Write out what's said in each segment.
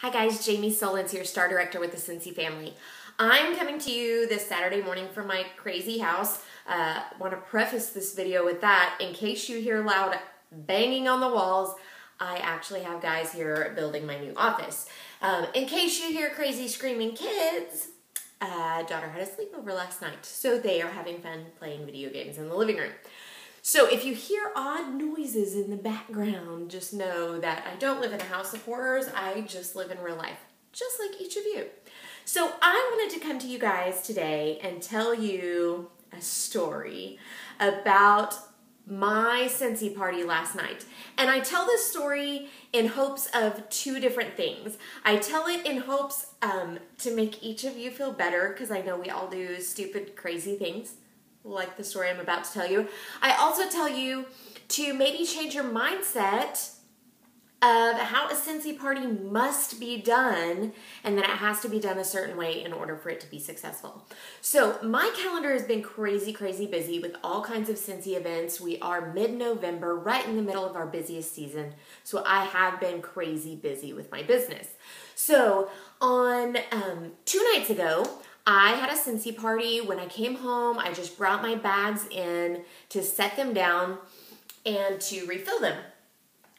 Hi guys, Jami Sullins here, Star Director with the Cincy family. I'm coming to you this Saturday morning from my crazy house. Want to preface this video with that. In case you hear loud banging on the walls, I actually have guys here building my new office. In case you hear crazy screaming kids, daughter had a sleepover last night, so they are having fun playing video games in the living room. So if you hear odd noises in the background, just know that I don't live in a house of horrors. I just live in real life, just like each of you. So I wanted to come to you guys today and tell you a story about my Cincy party last night. And I tell this story in hopes of two different things. I tell it in hopes to make each of you feel better, because I know we all do stupid, crazy things, like the story I'm about to tell you. I also tell you to maybe change your mindset of how a Cincy party must be done, and that it has to be done a certain way in order for it to be successful. So my calendar has been crazy, crazy busy with all kinds of Cincy events. We are mid-November, right in the middle of our busiest season. So I have been crazy busy with my business. So on 2 nights ago, I had a Cincy party. When I came home, I just brought my bags in to set them down and to refill them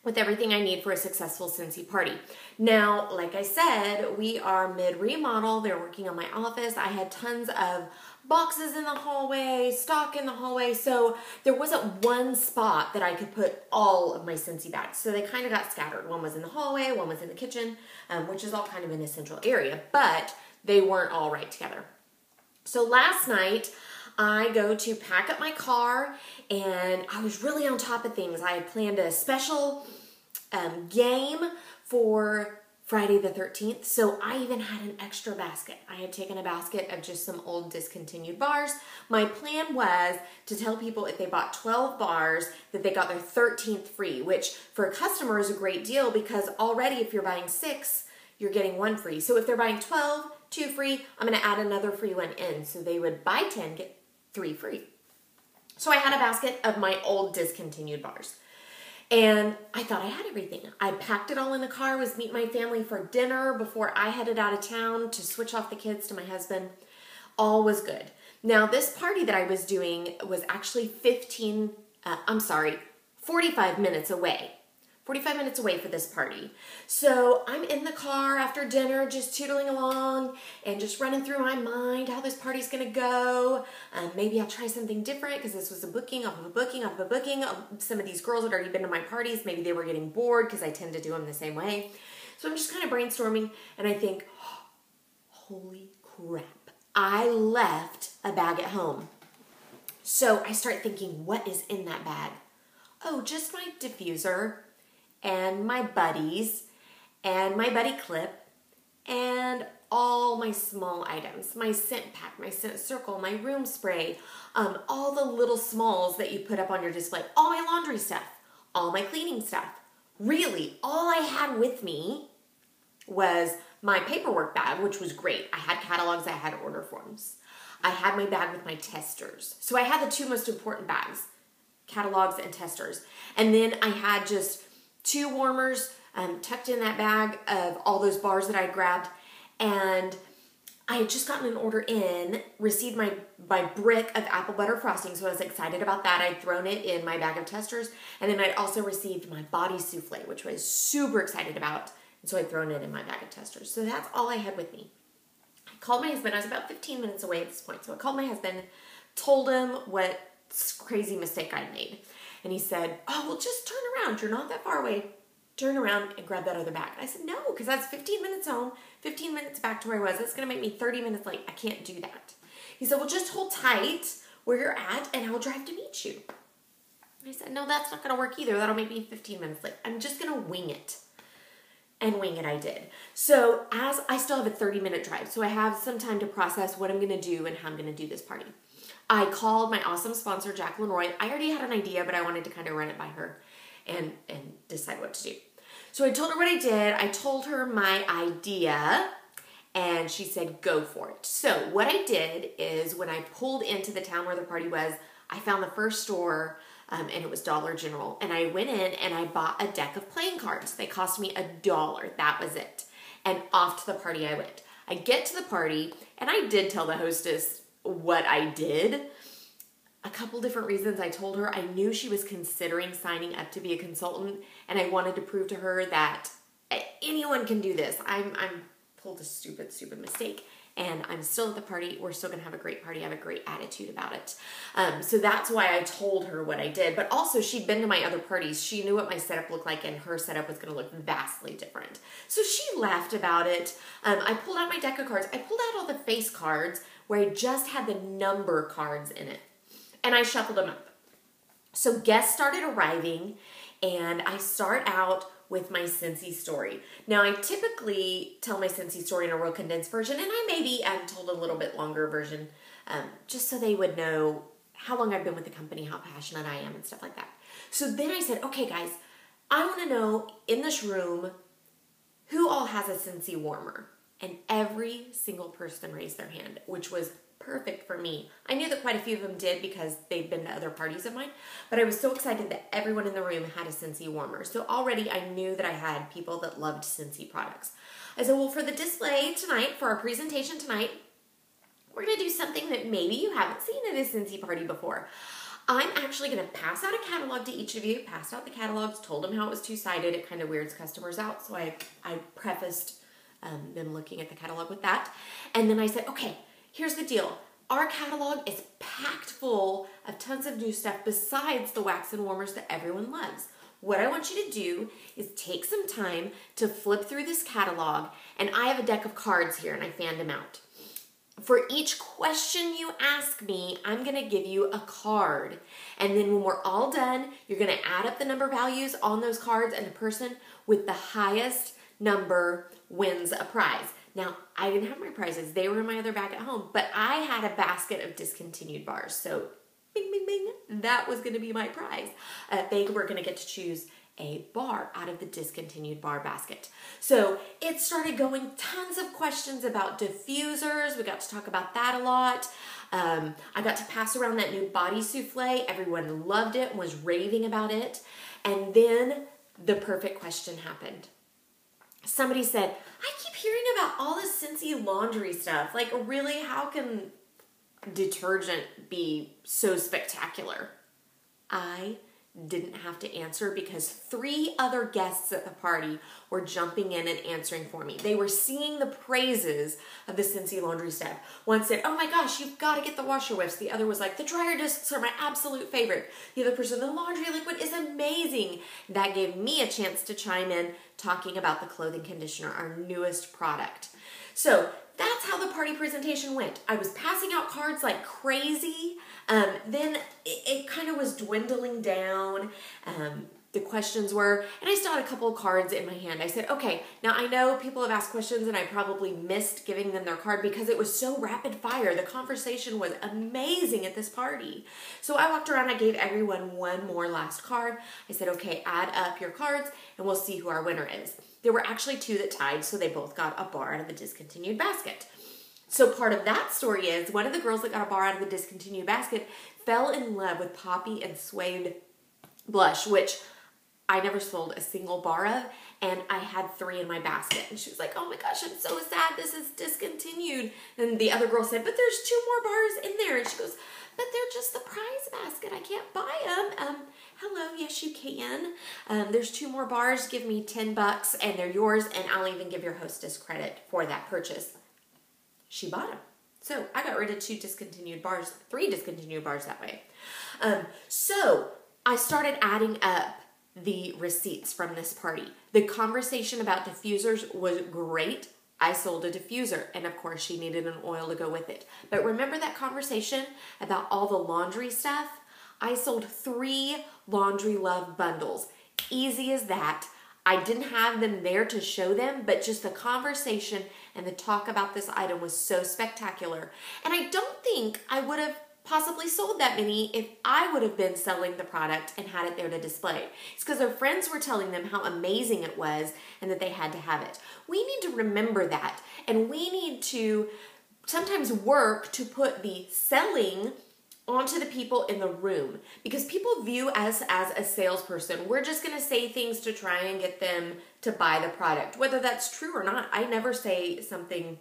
with everything I need for a successful Cincy party. Now, like I said, we are mid-remodel. They're working on my office. I had tons of boxes in the hallway, stock in the hallway, so there wasn't one spot that I could put all of my Cincy bags. So they kind of got scattered. One was in the hallway, one was in the kitchen, which is all kind of in a central area, but they weren't all right together. So last night, I go to pack up my car, and I was really on top of things. I had planned a special game for Friday the 13th, so I even had an extra basket. I had taken a basket of just some old discontinued bars. My plan was to tell people if they bought 12 bars that they got their 13th free, which for a customer is a great deal, because already if you're buying 6, you're getting 1 free. So if they're buying 12, 2 free, I'm going to add another free one in. So they would buy 10, get 3 free. So I had a basket of my old discontinued bars. And I thought I had everything. I packed it all in the car, was meeting my family for dinner before I headed out of town to switch off the kids to my husband. All was good. Now, this party that I was doing was actually 45 minutes away. 45 minutes away for this party. So I'm in the car after dinner, just tootling along and just running through my mind how this party's gonna go. Maybe I'll try something different, because this was a booking off of a booking off of a booking. Some of these girls had already been to my parties. Maybe they were getting bored, because I tend to do them the same way. So I'm just kind of brainstorming, and I think, oh, holy crap, I left a bag at home. So I start thinking, what is in that bag? Oh, just my diffuser, and my buddies, and my buddy clip, and all my small items, my scent pack, my scent circle, my room spray, all the little smalls that you put up on your display, all my laundry stuff, all my cleaning stuff. Really, all I had with me was my paperwork bag, which was great. I had catalogs, I had order forms. I had my bag with my testers. So I had the 2 most important bags, catalogs and testers. And then I had just 2 warmers tucked in that bag of all those bars that I grabbed. And I had just gotten an order in, received my brick of apple butter frosting, so I was excited about that. I'd thrown it in my bag of testers. And then I'd also received my body souffle, which I was super excited about. And so I'd thrown it in my bag of testers. So that's all I had with me. I called my husband. I was about 15 minutes away at this point. So I called my husband, told him what crazy mistake I'd made. And he said, oh, well, just turn around. You're not that far away. Turn around and grab that other bag. I said, no, because that's 15 minutes home, 15 minutes back to where I was. That's going to make me 30 minutes late. I can't do that. He said, well, just hold tight where you're at, and I'll drive to meet you. I said, no, that's not going to work either. That'll make me 15 minutes late. I'm just going to wing it. And wing it I did. So as I still have a 30-minute drive, so I have some time to process what I'm going to do and how I'm going to do this party. I called my awesome sponsor, Jacqueline Roy. I already had an idea, but I wanted to kind of run it by her and decide what to do. So I told her what I did. I told her my idea, and she said, go for it. So what I did is, when I pulled into the town where the party was, I found the first store and it was Dollar General. And I went in and I bought a deck of playing cards. They cost me $1. That was it. and off to the party I went. I get to the party, and I did tell the hostess what I did. A couple different reasons. I told her I knew she was considering signing up to be a consultant, and I wanted to prove to her that anyone can do this. I'm pulled a stupid mistake, and I'm still at the party. We're still gonna have a great party. I have a great attitude about it. So that's why I told her what I did. But also, she'd been to my other parties. She knew what my setup looked like, and her setup was gonna look vastly different. So she laughed about it. I pulled out my deck of cards. I pulled out all the face cards where I just had the number cards in it, and I shuffled them up. So guests started arriving, and I start out with my Scentsy story. Now, I typically tell my Scentsy story in a real condensed version, and I maybe told a little bit longer version, just so they would know how long I've been with the company, how passionate I am, and stuff like that. So then I said, okay, guys, I want to know in this room who all has a Scentsy warmer. And every single person raised their hand, which was perfect for me. I knew that quite a few of them did because they'd been to other parties of mine, but I was so excited that everyone in the room had a Scentsy warmer. So already I knew that I had people that loved Scentsy products. I said, well, for the display tonight, for our presentation tonight, we're going to do something that maybe you haven't seen at a Scentsy party before. I'm actually going to pass out a catalog to each of you, passed out the catalogs, told them how it was two-sided. It kind of weirds customers out, so I prefaced them looking at the catalog with that. And then I said, okay, here's the deal. Our catalog is packed full of tons of new stuff besides the wax and warmers that everyone loves. What I want you to do is take some time to flip through this catalog, and I have a deck of cards here, and I fanned them out. For each question you ask me, I'm going to give you a card. And then when we're all done, you're going to add up the number values on those cards, and the person with the highest number wins a prize. Now, I didn't have my prizes. They were in my other bag at home, but I had a basket of discontinued bars. So, bing, bing, bing, that was going to be my prize. They were going to get to choose a bar out of the discontinued bar basket. So it started going tons of questions about diffusers. We got to talk about that a lot. I got to pass around that new body souffle. Everyone loved it and was raving about it. And then the perfect question happened. Somebody said, I keep hearing about all this Scentsy laundry stuff. Like, really, how can detergent be so spectacular? I didn't have to answer because 3 other guests at the party were jumping in and answering for me. They were singing the praises of the Scentsy laundry stuff. One said, oh my gosh, you've got to get the washer whiffs. The other was like, the dryer discs are my absolute favorite. The other person, the laundry liquid is amazing. That gave me a chance to chime in talking about the clothing conditioner, our newest product. So that's how the party presentation went. I was passing out cards like crazy. Then it kind of was dwindling down. The questions were, and I still had a couple of cards in my hand. I said, okay, now I know people have asked questions and I probably missed giving them their card because it was so rapid fire. The conversation was amazing at this party. So I walked around, I gave everyone one more last card. I said, okay, add up your cards and we'll see who our winner is. There were actually 2 that tied, so they both got a bar out of the discontinued basket. So part of that story is one of the girls that got a bar out of the discontinued basket fell in love with Poppy and Suede blush, which I never sold a single bar of, and I had 3 in my basket. And she was like, oh my gosh, I'm so sad this is discontinued. And the other girl said, but there's 2 more bars in there. And she goes, but they're just the prize basket. I can't buy them. Hello, yes you can. There's 2 more bars. Give me $10 and they're yours, and I'll even give your hostess credit for that purchase. She bought them. So I got rid of 3 discontinued bars that way. So I started adding up the receipts from this party. The conversation about diffusers was great. I sold a diffuser, and of course she needed an oil to go with it. But remember that conversation about all the laundry stuff? I sold 3 Laundry Love bundles. Easy as that. I didn't have them there to show them, but just the conversation and the talk about this item was so spectacular. And I don't think I would have possibly sold that many if I would have been selling the product and had it there to display. It's because their friends were telling them how amazing it was and that they had to have it. We need to remember that, and we need to sometimes work to put the selling onto the people in the room, because people view us as a salesperson. We're just going to say things to try and get them to buy the product. Whether that's true or not, I never say something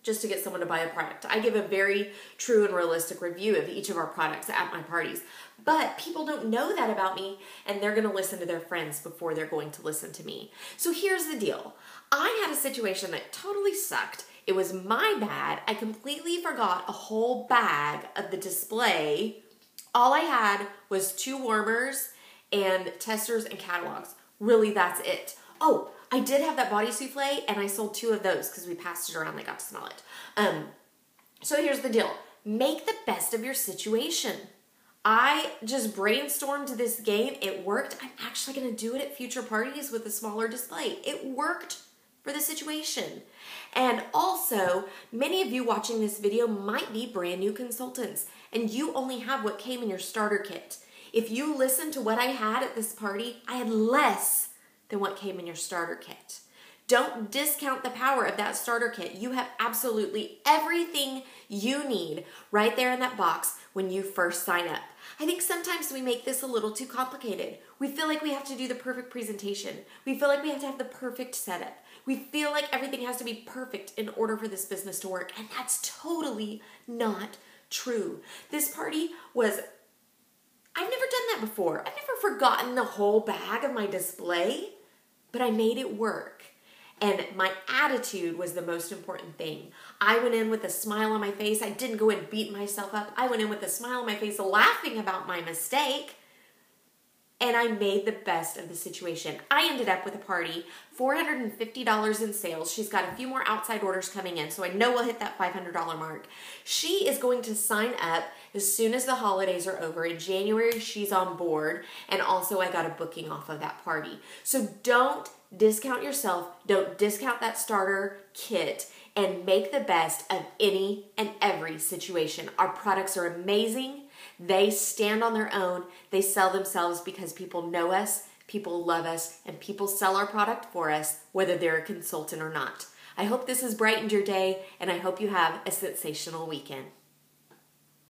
just to get someone to buy a product. I give a very true and realistic review of each of our products at my parties. But people don't know that about me, and they're going to listen to their friends before they're going to listen to me. So here's the deal. I had a situation that totally sucked. It was my bad. I completely forgot a whole bag of the display. All I had was 2 warmers and testers and catalogs. Really, that's it. Oh, I did have that body souffle, and I sold 2 of those because we passed it around. They got to smell it. So here's the deal. Make the best of your situation. I just brainstormed this game. It worked. I'm actually going to do it at future parties with a smaller display. It worked for the situation. And also, many of you watching this video might be brand new consultants, and you only have what came in your starter kit. If you listen to what I had at this party, I had less than what came in your starter kit. Don't discount the power of that starter kit. You have absolutely everything you need right there in that box when you first sign up. I think sometimes we make this a little too complicated. We feel like we have to do the perfect presentation. We feel like we have to have the perfect setup. We feel like everything has to be perfect in order for this business to work, and that's totally not true. This party was, I've never done that before. I've never forgotten the whole bag of my display, but I made it work. And my attitude was the most important thing. I went in with a smile on my face. I didn't go and beat myself up. I went in with a smile on my face, laughing about my mistake. And I made the best of the situation. I ended up with a party, $450 in sales. She's got a few more outside orders coming in, so I know we'll hit that $500 mark. She is going to sign up as soon as the holidays are over. In January, she's on board. And also, I got a booking off of that party. So don't discount yourself. Don't discount that starter kit, and make the best of any and every situation. Our products are amazing. They stand on their own. They sell themselves because people know us, people love us, and people sell our product for us, whether they're a consultant or not. I hope this has brightened your day, and I hope you have a sensational weekend.